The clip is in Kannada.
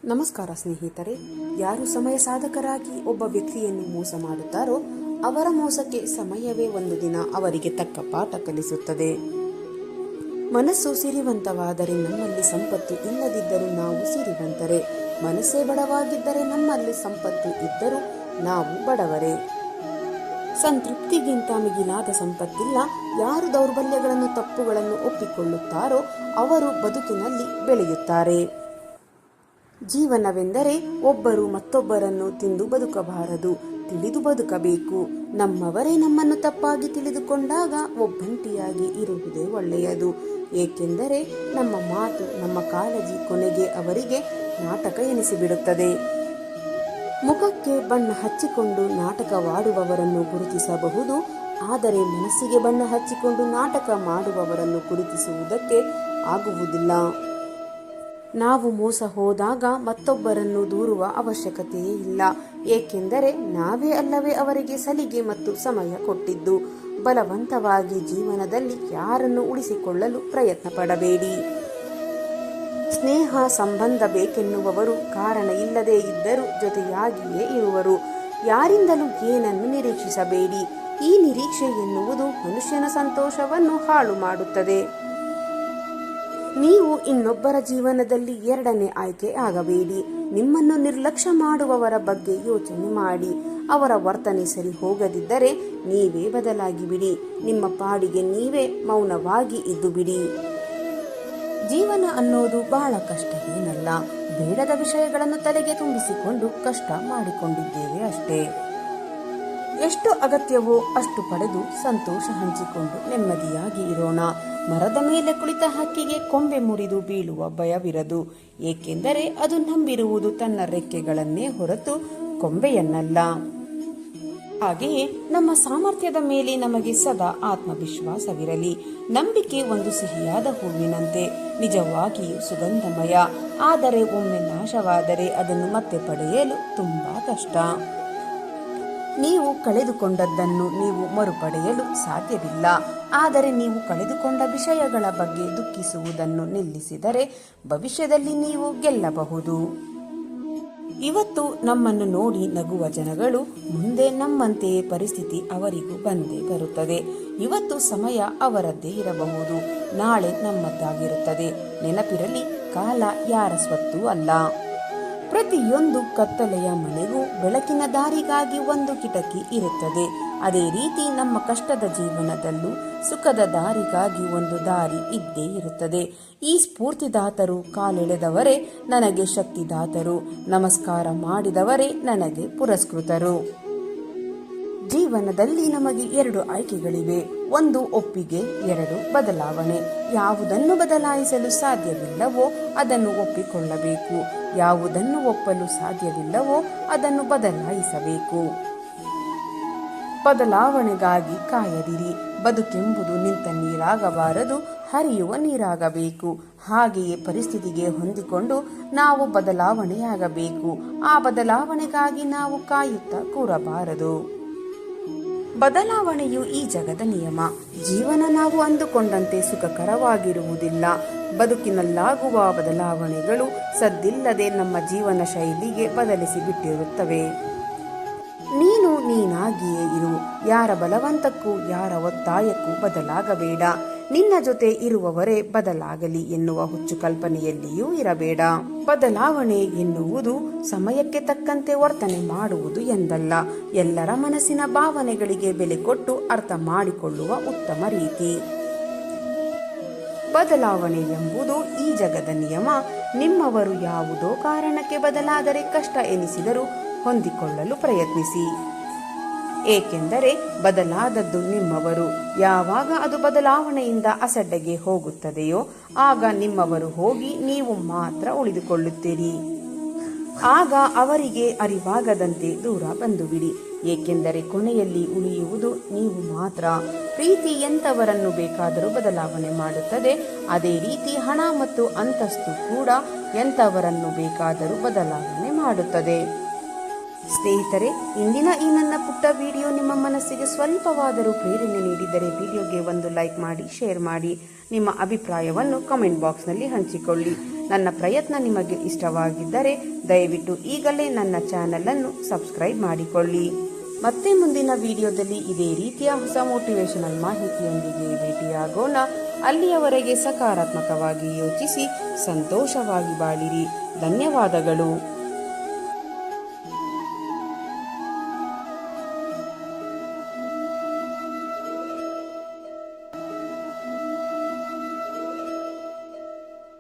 ನಮಸ್ಕಾರ ಸ್ನೇಹಿತರೆ. ಯಾರು ಸಮಯ ಸಾಧಕರಾಗಿ ಒಬ್ಬ ವ್ಯಕ್ತಿಯನ್ನು ಮೋಸ ಮಾಡುತ್ತಾರೋ ಅವರ ಮೋಸಕ್ಕೆ ಸಮಯವೇ ಒಂದು ದಿನ ಅವರಿಗೆ ತಕ್ಕ ಪಾಠ ಕಲಿಸುತ್ತದೆ. ಮನಸ್ಸು ಸಿರಿವಂತವಾದರೆ ನಮ್ಮಲ್ಲಿ ಸಂಪತ್ತು ಇಲ್ಲದಿದ್ದರೂ ನಾವು ಸಿರಿವಂತರೇ. ಮನಸ್ಸೇ ಬಡವಾಗಿದ್ದರೆ ನಮ್ಮಲ್ಲಿ ಸಂಪತ್ತು ಇದ್ದರೂ ನಾವು ಬಡವರೇ. ಸಂತೃಪ್ತಿಗಿಂತ ಮಿಗಿಲಾದ ಸಂಪತ್ತಿಲ್ಲ. ಯಾರು ದೌರ್ಬಲ್ಯಗಳನ್ನು ತಪ್ಪುಗಳನ್ನು ಒಪ್ಪಿಕೊಳ್ಳುತ್ತಾರೋ ಅವರು ಬದುಕಿನಲ್ಲಿ ಬೆಳೆಯುತ್ತಾರೆ. ಜೀವನವೆಂದರೆ ಒಬ್ಬರು ಮತ್ತೊಬ್ಬರನ್ನು ತಿಂದು ಬದುಕಬಾರದು, ತಿಳಿದು ಬದುಕಬೇಕು. ನಮ್ಮವರೇ ನಮ್ಮನ್ನು ತಪ್ಪಾಗಿ ತಿಳಿದುಕೊಂಡಾಗ ಒಬ್ಬಂಟಿಯಾಗಿ ಇರುವುದೇ ಒಳ್ಳೆಯದು. ಏಕೆಂದರೆ ನಮ್ಮ ಮಾತು, ನಮ್ಮ ಕಾಳಜಿ ಕೊನೆಗೆ ಅವರಿಗೆ ನಾಟಕ ಎನಿಸಿಬಿಡುತ್ತದೆ. ಮುಖಕ್ಕೆ ಬಣ್ಣ ಹಚ್ಚಿಕೊಂಡು ನಾಟಕವಾಡುವವರನ್ನು ಗುರುತಿಸಬಹುದು, ಆದರೆ ಮನಸ್ಸಿಗೆ ಬಣ್ಣ ಹಚ್ಚಿಕೊಂಡು ನಾಟಕ ಮಾಡುವವರನ್ನು ಗುರುತಿಸುವುದಕ್ಕೆ ಆಗುವುದಿಲ್ಲ. ನಾವು ಮೋಸ ಹೋದಾಗ ಮತ್ತೊಬ್ಬರನ್ನು ದೂರುವ ಅವಶ್ಯಕತೆಯೇ ಇಲ್ಲ. ಏಕೆಂದರೆ ನಾವೇ ಅಲ್ಲವೇ ಅವರಿಗೆ ಸಲಿಗೆ ಮತ್ತು ಸಮಯ ಕೊಟ್ಟಿದ್ದು. ಬಲವಂತವಾಗಿ ಜೀವನದಲ್ಲಿ ಯಾರನ್ನು ಉಳಿಸಿಕೊಳ್ಳಲು ಪ್ರಯತ್ನ ಪಡಬೇಡಿ. ಸ್ನೇಹ ಸಂಬಂಧ ಬೇಕೆನ್ನುವವರು ಕಾರಣ ಇಲ್ಲದೇ ಇದ್ದರೂ ಜೊತೆಯಾಗಿಯೇ ಇರುವರು. ಯಾರಿಂದಲೂ ಏನನ್ನು ನಿರೀಕ್ಷಿಸಬೇಡಿ. ಈ ನಿರೀಕ್ಷೆ ಎನ್ನುವುದು ಮನುಷ್ಯನ ಸಂತೋಷವನ್ನು ಹಾಳು ಮಾಡುತ್ತದೆ. ನೀವು ಇನ್ನೊಬ್ಬರ ಜೀವನದಲ್ಲಿ ಎರಡನೇ ಆಯ್ಕೆ ಆಗಬೇಡಿ. ನಿಮ್ಮನ್ನು ನಿರ್ಲಕ್ಷ್ಯ ಮಾಡುವವರ ಬಗ್ಗೆ ಯೋಚನೆ ಮಾಡಿ. ಅವರ ವರ್ತನೆ ಸರಿ ಹೋಗದಿದ್ದರೆ ನೀವೇ ಬದಲಾಗಿ ಬಿಡಿ. ನಿಮ್ಮ ಪಾಡಿಗೆ ನೀವೇ ಮೌನವಾಗಿ ಇದ್ದು ಬಿಡಿ. ಜೀವನ ಅನ್ನೋದು ಬಹಳ ಕಷ್ಟವೇನಲ್ಲ. ಬೇಡದ ವಿಷಯಗಳನ್ನು ತಲೆಗೆ ತುಂಬಿಸಿಕೊಂಡು ಕಷ್ಟ ಮಾಡಿಕೊಂಡಿದ್ದೇವೆ ಅಷ್ಟೇ. ಎಷ್ಟು ಅಗತ್ಯವೋ ಅಷ್ಟು ಪಡೆದು ಸಂತೋಷ ಹಂಚಿಕೊಂಡು ನೆಮ್ಮದಿಯಾಗಿ ಇರೋಣ. ಮರದ ಮೇಲೆ ಕುಳಿತ ಹಕ್ಕಿಗೆ ಕೊಂಬೆ ಮುರಿದು ಬೀಳುವ ಭಯವಿರದು. ಏಕೆಂದರೆ ಅದು ನಂಬಿರುವುದು ತನ್ನ ರೆಕ್ಕೆಗಳನ್ನೇ ಹೊರತು ಕೊಂಬೆಯನ್ನಲ್ಲ. ಹಾಗೆಯೇ ನಮ್ಮ ಸಾಮರ್ಥ್ಯದ ಮೇಲೆ ನಮಗೆ ಸದಾ ಆತ್ಮವಿಶ್ವಾಸವಿರಲಿ. ನಂಬಿಕೆ ಒಂದು ಸಿಹಿಯಾದ ಹೂವಿನಂತೆ, ನಿಜವಾಗಿಯೂ ಸುಗಂಧಮಯ. ಆದರೆ ಒಮ್ಮೆ ನಾಶವಾದರೆ ಅದನ್ನು ಮತ್ತೆ ಪಡೆಯಲು ತುಂಬಾ ಕಷ್ಟ. ನೀವು ಕಳೆದುಕೊಂಡದ್ದನ್ನು ನೀವು ಮರುಪಡೆಯಲು ಸಾಧ್ಯವಿಲ್ಲ. ಆದರೆ ನೀವು ಕಳೆದುಕೊಂಡ ವಿಷಯಗಳ ಬಗ್ಗೆ ದುಃಖಿಸುವುದನ್ನು ನಿಲ್ಲಿಸಿದರೆ ಭವಿಷ್ಯದಲ್ಲಿ ನೀವು ಗೆಲ್ಲಬಹುದು. ಇವತ್ತು ನಮ್ಮನ್ನು ನೋಡಿ ನಗುವ ಜನಗಳು ಮುಂದೆ ನಮ್ಮಂತೆಯೇ ಪರಿಸ್ಥಿತಿ ಅವರಿಗೂ ಬಂದೇ ಬರುತ್ತದೆ. ಇವತ್ತು ಸಮಯ ಅವರದ್ದೇ ಇರಬಹುದು, ನಾಳೆ ನಮ್ಮದ್ದಾಗಿರುತ್ತದೆ. ನೆನಪಿರಲಿ, ಕಾಲ ಯಾರ ಸ್ವತ್ತೂ ಅಲ್ಲ. ಪ್ರತಿಯೊಂದು ಕತ್ತಲೆಯ ಮನೆಗೂ ಬೆಳಕಿನ ದಾರಿಗಾಗಿ ಒಂದು ಕಿಟಕಿ ಇರುತ್ತದೆ. ಅದೇ ರೀತಿ ನಮ್ಮ ಕಷ್ಟದ ಜೀವನದಲ್ಲೂ ಸುಖದ ದಾರಿಗಾಗಿ ಒಂದು ದಾರಿ ಇದ್ದೇ ಇರುತ್ತದೆ. ಈ ಸ್ಫೂರ್ತಿದಾತರು ಕಾಲೆಳೆದವರೇ ನನಗೆ ಶಕ್ತಿದಾತರು, ನಮಸ್ಕಾರ ಮಾಡಿದವರೇ ನನಗೆ ಪುರಸ್ಕೃತರು. ಜೀವನದಲ್ಲಿ ನಮಗೆ ಎರಡು ಆಯ್ಕೆಗಳಿವೆ. ಒಂದು ಒಪ್ಪಿಗೆ, ಎರಡು ಬದಲಾವಣೆ. ಯಾವುದನ್ನು ಬದಲಾಯಿಸಲು ಸಾಧ್ಯವಿಲ್ಲವೋ ಅದನ್ನು ಒಪ್ಪಿಕೊಳ್ಳಬೇಕು. ಯಾವುದನ್ನು ಒಪ್ಪಲು ಸಾಧ್ಯವಿಲ್ಲವೋ ಅದನ್ನು ಬದಲಾಯಿಸಬೇಕು. ಬದಲಾವಣೆಗಾಗಿ ಕಾಯದಿರಿ. ಬದುಕೆಂಬುದು ನಿಂತ ನೀರಾಗಬಾರದು, ಹರಿಯುವ ನೀರಾಗಬೇಕು. ಹಾಗೆಯೇ ಪರಿಸ್ಥಿತಿಗೆ ಹೊಂದಿಕೊಂಡು ನಾವು ಬದಲಾವಣೆಯಾಗಬೇಕು. ಆ ಬದಲಾವಣೆಗಾಗಿ ನಾವು ಕಾಯುತ್ತಾ ಕೂರಬಾರದು. ಬದಲಾವಣೆಯು ಈ ಜಗದ ನಿಯಮ. ಜೀವನ ನಾವು ಅಂದುಕೊಂಡಂತೆ ಸುಖಕರವಾಗಿರುವುದಿಲ್ಲ. ಬದುಕಿನಲ್ಲಾಗುವ ಬದಲಾವಣೆಗಳು ಸದ್ದಿಲ್ಲದೆ ನಮ್ಮ ಜೀವನ ಶೈಲಿಗೆ ಬದಲಿಸಿ ಬಿಟ್ಟಿರುತ್ತವೆ. ನೀನು ನೀನಾಗಿಯೇ ಇರು. ಯಾರ ಬಲವಂತಕ್ಕೂ ಯಾರ ಒತ್ತಾಯಕ್ಕೂ ಬದಲಾಗಬೇಡ. ನಿನ್ನ ಜೊತೆ ಇರುವವರೇ ಬದಲಾಗಲಿ ಎನ್ನುವ ಹುಚ್ಚು ಕಲ್ಪನೆಯಲ್ಲಿಯೂ ಇರಬೇಡ. ಬದಲಾವಣೆ ಎನ್ನುವುದು ಸಮಯಕ್ಕೆ ತಕ್ಕಂತೆ ವರ್ತನೆ ಮಾಡುವುದು ಎಂದಲ್ಲ. ಎಲ್ಲರ ಮನಸ್ಸಿನ ಭಾವನೆಗಳಿಗೆ ಬೆಲೆ ಕೊಟ್ಟು ಅರ್ಥ ಮಾಡಿಕೊಳ್ಳುವ ಉತ್ತಮ ರೀತಿ. ಬದಲಾವಣೆ ಎಂಬುದು ಈ ಜಗದ ನಿಯಮ. ನಿಮ್ಮವರು ಯಾವುದೋ ಕಾರಣಕ್ಕೆ ಬದಲಾದರೆ ಕಷ್ಟ ಎನಿಸಿದರೂ ಹೊಂದಿಕೊಳ್ಳಲು ಪ್ರಯತ್ನಿಸಿ. ಏಕೆಂದರೆ ಬದಲಾದದ್ದು ನಿಮ್ಮವರು. ಯಾವಾಗ ಅದು ಬದಲಾವಣೆಯಿಂದ ಅಸಡ್ಡೆಗೆ ಹೋಗುತ್ತದೆಯೋ ಆಗ ನಿಮ್ಮವರು ಹೋಗಿ ನೀವು ಮಾತ್ರ ಉಳಿದುಕೊಳ್ಳುತ್ತೀರಿ. ಆಗ ಅವರಿಗೆ ಅರಿವಾಗದಂತೆ ದೂರ ಬಂದು ಬಿಡಿ. ಏಕೆಂದರೆ ಕೊನೆಯಲ್ಲಿ ಉಳಿಯುವುದು ನೀವು ಮಾತ್ರ. ಪ್ರೀತಿ ಎಂಥವರನ್ನು ಬೇಕಾದರೂ ಬದಲಾವಣೆ ಮಾಡುತ್ತದೆ. ಅದೇ ರೀತಿ ಹಣ ಮತ್ತು ಅಂತಸ್ತು ಕೂಡ ಎಂಥವರನ್ನು ಬೇಕಾದರೂ ಬದಲಾವಣೆ ಮಾಡುತ್ತದೆ. ಸ್ನೇಹಿತರೆ, ಇಂದಿನ ಈ ನನ್ನ ಪುಟ್ಟ ವಿಡಿಯೋ ನಿಮ್ಮ ಮನಸ್ಸಿಗೆ ಸ್ವಲ್ಪವಾದರೂ ಪ್ರೇರಣೆ ನೀಡಿದರೆ ವಿಡಿಯೋಗೆ ಒಂದು ಲೈಕ್ ಮಾಡಿ, ಶೇರ್ ಮಾಡಿ. ನಿಮ್ಮ ಅಭಿಪ್ರಾಯವನ್ನು ಕಮೆಂಟ್ ಬಾಕ್ಸ್ನಲ್ಲಿ ಹಂಚಿಕೊಳ್ಳಿ. ನನ್ನ ಪ್ರಯತ್ನ ನಿಮಗೆ ಇಷ್ಟವಾಗಿದ್ದರೆ ದಯವಿಟ್ಟು ಈಗಲೇ ನನ್ನ ಚಾನೆಲ್ ಅನ್ನು ಸಬ್ಸ್ಕ್ರೈಬ್ ಮಾಡಿಕೊಳ್ಳಿ. ಮತ್ತೆ ಮುಂದಿನ ವಿಡಿಯೋದಲ್ಲಿ ಇದೇ ರೀತಿಯ ಹೊಸ ಮೋಟಿವೇಶನಲ್ ಮಾಹಿತಿಯೊಂದಿಗೆ ಭೇಟಿಯಾಗೋಣ. ಅಲ್ಲಿಯವರೆಗೆ ಸಕಾರಾತ್ಮಕವಾಗಿ ಯೋಚಿಸಿ ಸಂತೋಷವಾಗಿ ಬಾಳಿರಿ. ಧನ್ಯವಾದಗಳು.